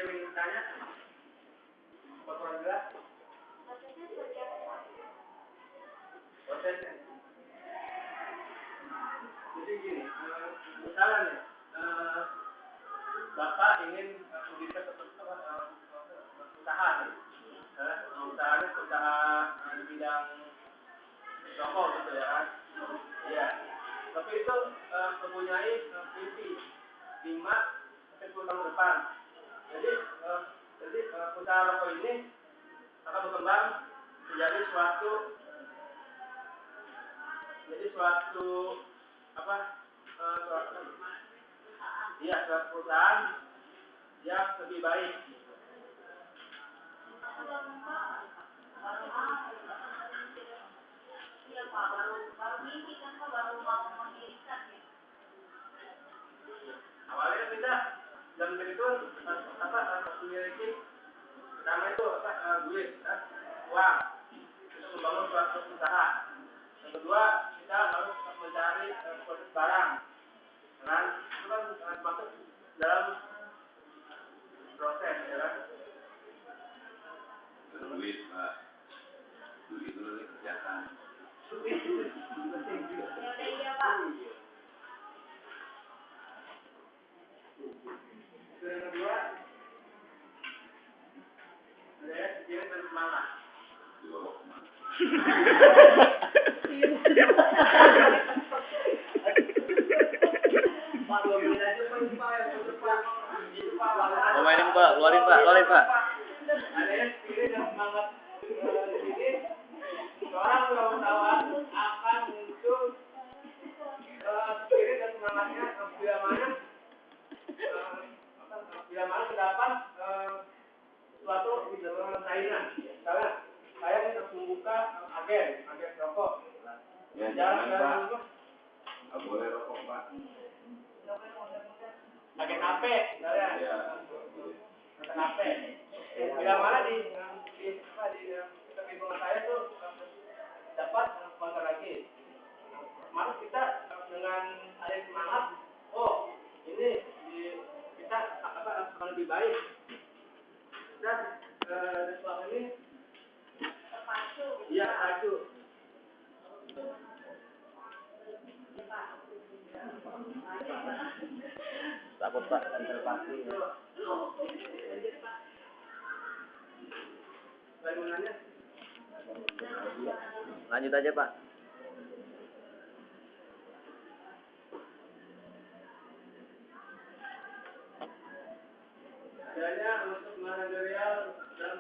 yang ingin tanya? Kotoran gelas? Prosesnya. Jadi gini, misalnya nih, Bapak ingin mendirikan usaha nih. Usahanya usaha di bidang toko gitu ya kan. Iya. Tapi itu mempunyai visi 5-10 tahun depan. Jadi usaha rokok ini akan berkembang menjadi suatu apa? Suatu perusahaan yang lebih baik. Iya Pak, baru mimpi kan Pak, baru mau mendirikan ya. Awalnya kita jam itu memiliki pertama itu duit, uang untuk membangun suatu usaha. Yang kedua kita harus mencari proses barang, kan? Itu kan masuk dalam proses, ya kan? Duit Pak, duit itu lebih kerjakan. Iya Pak. Yang kedua, dia bersemangat. Oh mainin Pak, keluarin Pak. Ada yang spirit dan semangat di sini. Seorang wirausahawan akan muncul spirit dan semangatnya bila mana terdapat suatu saingan. Misalnya saya harus membuka agen rokok. Ya jangan Pak, nggak boleh rokok Pak. Agen HP, misalnya. Ya. Agen HP. Bila mana di lingkungan saya tuh dapat sponsor lagi. Maka kita dengan ada semangat, oh ini kita akan lebih baik. Dan selama ini terpacu. Iya, terpacu. Takut Pak, dan terpaksa. Bagaimana? Lanjut aja Pak. Adanya untuk manajerial dan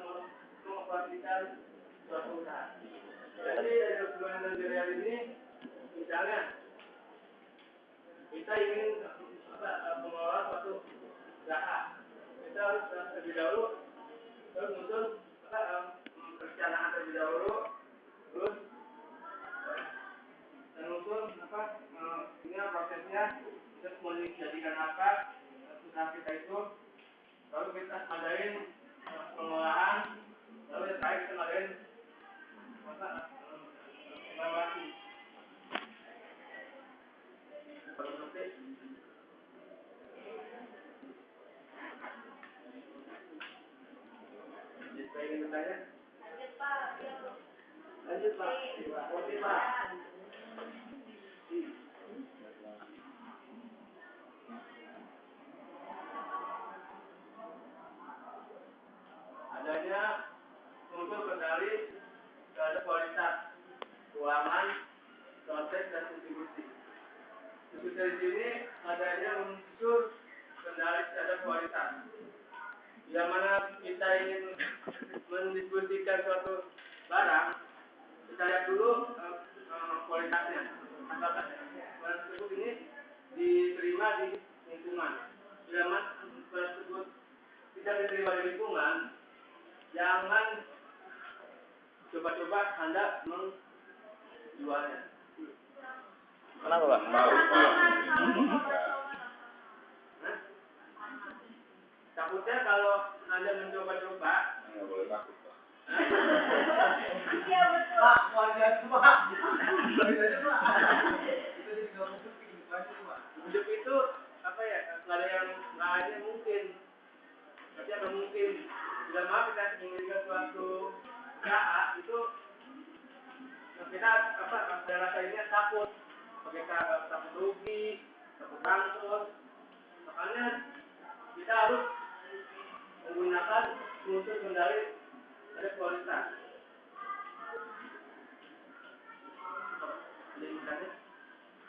mengoperasikan suatu usaha. Jadi dari manajerial ini, misalnya kita ingin mengelola suatu usaha, kita harus terlebih dahulu menyusun perencanaan terlebih dahulu, terus menyusun ini prosesnya, terus mau dijadikan apa usaha kita itu, lalu kita ngadain pengolahan, lalu yang terakhir kita ngadain evaluasi. Saya ingin bertanya. Lanjut Pak. Oke Pak. Adanya untuk kendali terhadap kualitas keuangan, proses dan distribusi. Dari sini adanya unsur kendali terhadap kualitas. Yang mana kita ingin mendistribusikan suatu barang, kita lihat dulu kualitasnya. Apakah barang tersebut ini diterima di lingkungan. Bila mana barang tersebut tidak diterima di lingkungan, jangan coba-coba Anda menjualnya. Kenapa Pak? Takutnya kalau Anda mencoba-coba, Nggak boleh takut Pak. iya betul. Pak, keluarga semua. Hidup itu apa ya? Nggak ada yang mungkin. Tapi ada bila mana kita menginginkan suatu usaha itu kita ada rasa ini takut, kita takut rugi, takut bangkrut. Makanya kita harus menggunakan unsur kendali dari kualitas.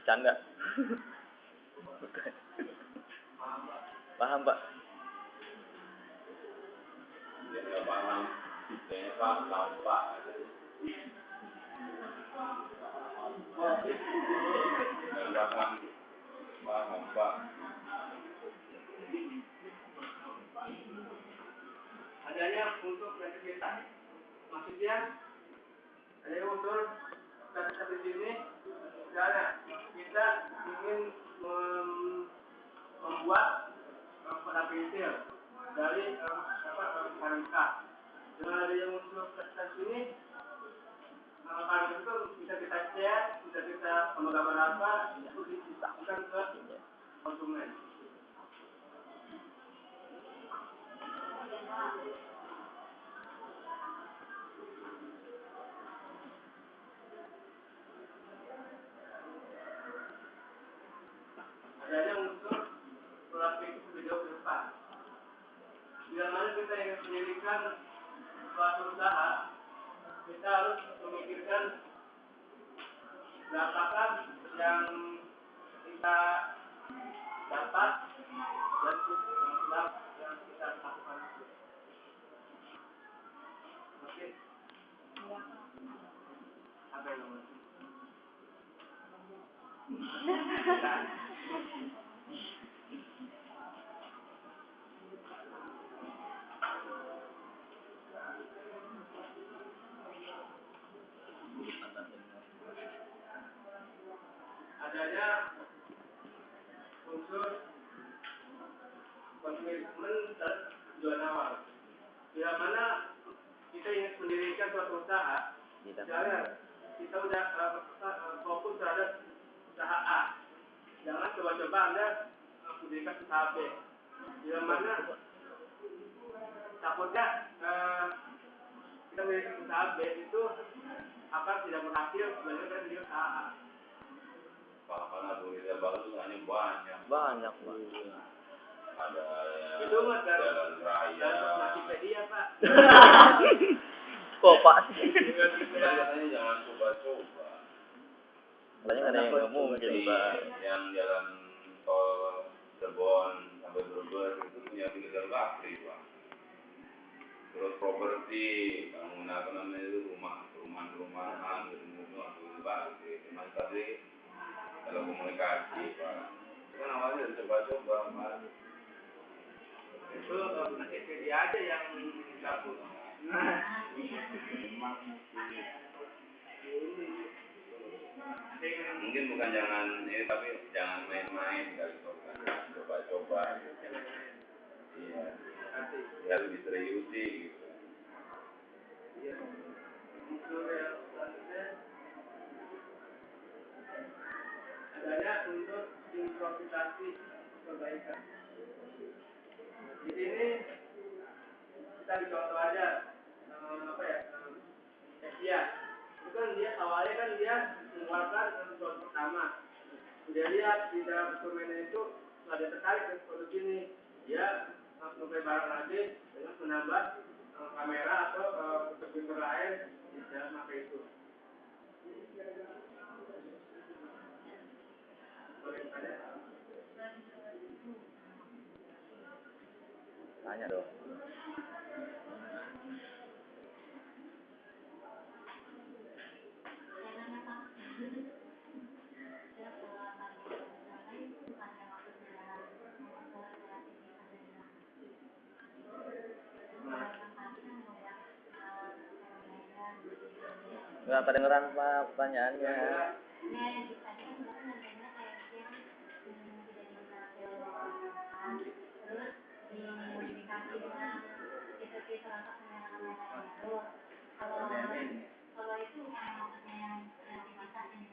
Canda. Paham, Pak? Dia nggak paham. Kayaknya Pak lampak. Nggak paham. Paham Pak. Adanya unsur kreativitas. Maksudnya ada unsur kreativitas di sini. Misalnya kita ingin membuat pada pensil dari karika. Dengan adanya unsur kreativitas ini, karika itu bisa kita cat, bisa kita gambar apa, itu disampaikan ke konsumen. Adanya unsur grafik video ke depan. Bila mana kita ingin mendirikan suatu usaha, kita harus memikirkan berapakah yang kita dapat dan yang kita lakukan. Oke. Apa yang nomor? Adanya unsur komitmen dan tujuan awal. Bila mana kita ingin mendirikan suatu usaha, misalnya kita udah fokus terhadap usaha A, jangan coba-coba Anda mendirikan usaha B. Bila mana takutnya kita mendirikan usaha B itu akan tidak berhasil dibandingkan dengan usaha A. Karena duitnya bagus hanya banyak. Banyak, Pak. Ada Itu mah jalan raya. Wikipedia, Pak. Kok, Pak? Katanya jangan coba-coba. Katanya nggak ada yang ngomong gitu, Pak. Yang jalan tol Cirebon sampai Brebes itu punya tinggal Bakri, Pak. Terus properti bangunan apa namanya itu rumahan gitu Bakri. Cuma tadi kalau komunikasi, Pak. Kan awalnya coba-coba, Pak. Itu Wikipedia aja yang gabung. Mungkin bukan jangan ini tapi jangan main-main kali kan coba-coba. Iya. Harus diseriusi gitu. Iya. Unsur yang selanjutnya adanya unsur improvisasi perbaikan. Di sini kita dicontoh aja Asia. Itu kan dia awalnya kan dia mengeluarkan produk pertama. Dia lihat di dalam konsumennya itu ada tertarik dengan produk ini. Dia membeli barang lagi dengan menambah kamera atau fitur lain di dalam HP itu. Tanya dong. Nggak kedengeran, Pak, pertanyaannya. Kalau itu maksudnya yang kreativitas ini.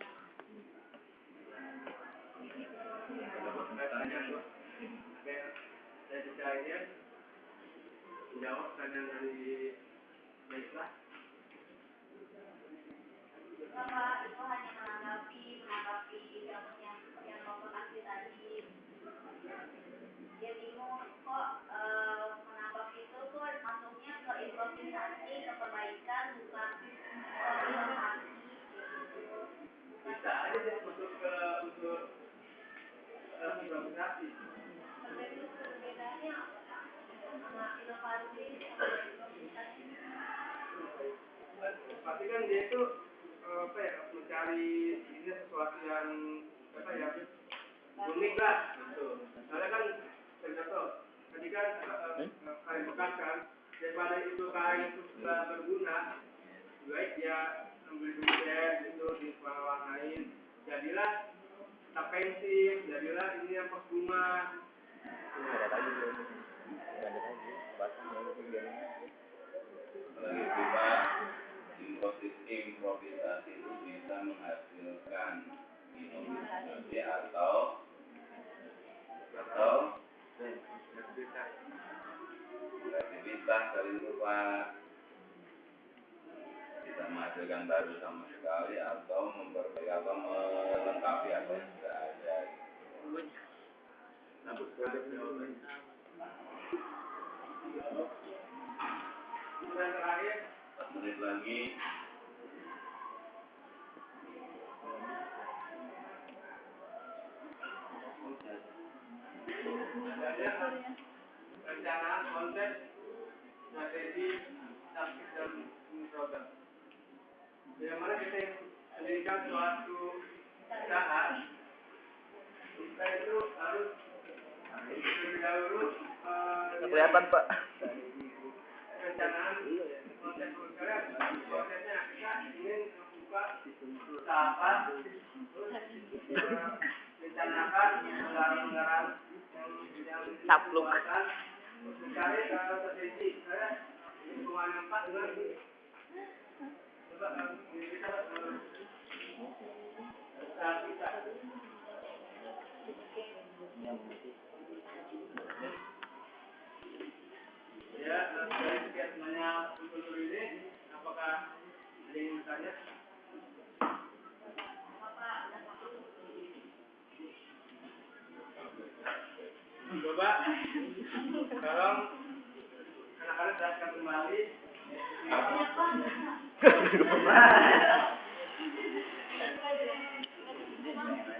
menjawab pertanyaan dari Baiklah. Bapak itu hanya menanggapi yang Bapak kasih tadi. Dia bingung kok menanggapi itu tuh masuknya ke improvisasi, ke perbaikan, bukan inovasi. Bisa aja dia masuk ke unsur improvisasi. Perbedaannya apa Pak? Sama inovasi sama improvisasi. Pasti kan dia itu mencari ini sesuatu yang unik lah gitu. Karena kan contoh tadi kan kain bekas kan, daripada itu kain itu sudah berguna, baik dia ambil desain gitu diwarnain, jadilah tak pensil, jadilah ini yang pas bunga. Ada lagi belum? Lanjut lagi. Bahasanya itu biarin aja. Lagi juga improvisasi itu bisa menghasilkan inovasi atau kreativitas dari itu Pak, bisa menghasilkan baru sama sekali atau memperbaiki atau melengkapi apa yang sudah ada. Kemudian terakhir 4 menit lagi. adanya perencanaan konsep strategi taktik dan program. Yang mana kita mendirikan suatu usaha, kita itu harus terlebih dahulu Kelihatan Pak. perencanaan konsep perusahaan. Konsepnya kita ingin membuka usaha, terus rencanakan anggaran yang dibutuhkan, mencari strategi lingkungan yang pas dengan usaha kita. Ya, dari sekian banyak unsur ini, apakah ada yang bertanya? Coba, tolong anak-anak jelaskan kembali.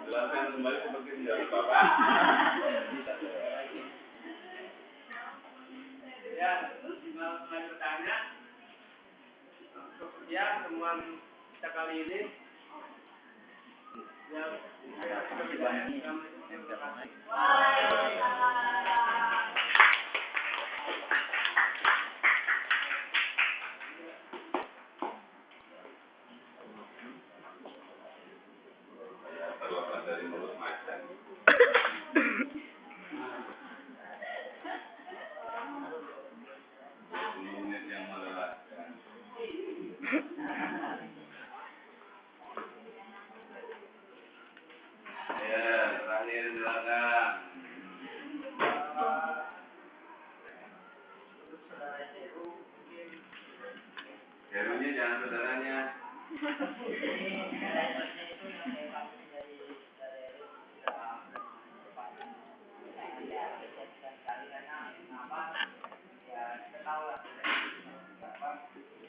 Jelaskan kembali seperti menjawab Bapak. Ya, mulai bertanya. Ya, temuan kita kali ini. Ya, lebih banyak. Terlepas dari mulut macan. Menit yang melelahkan. Ya, terakhir silakan. Herunya jangan saudaranya.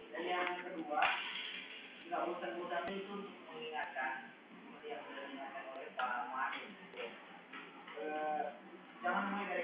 Dan yang kedua, nggak bosan-bosan itu mengingatkan seperti yang sudah diingatkan oleh Pak Muhammad. Jangan mulai dari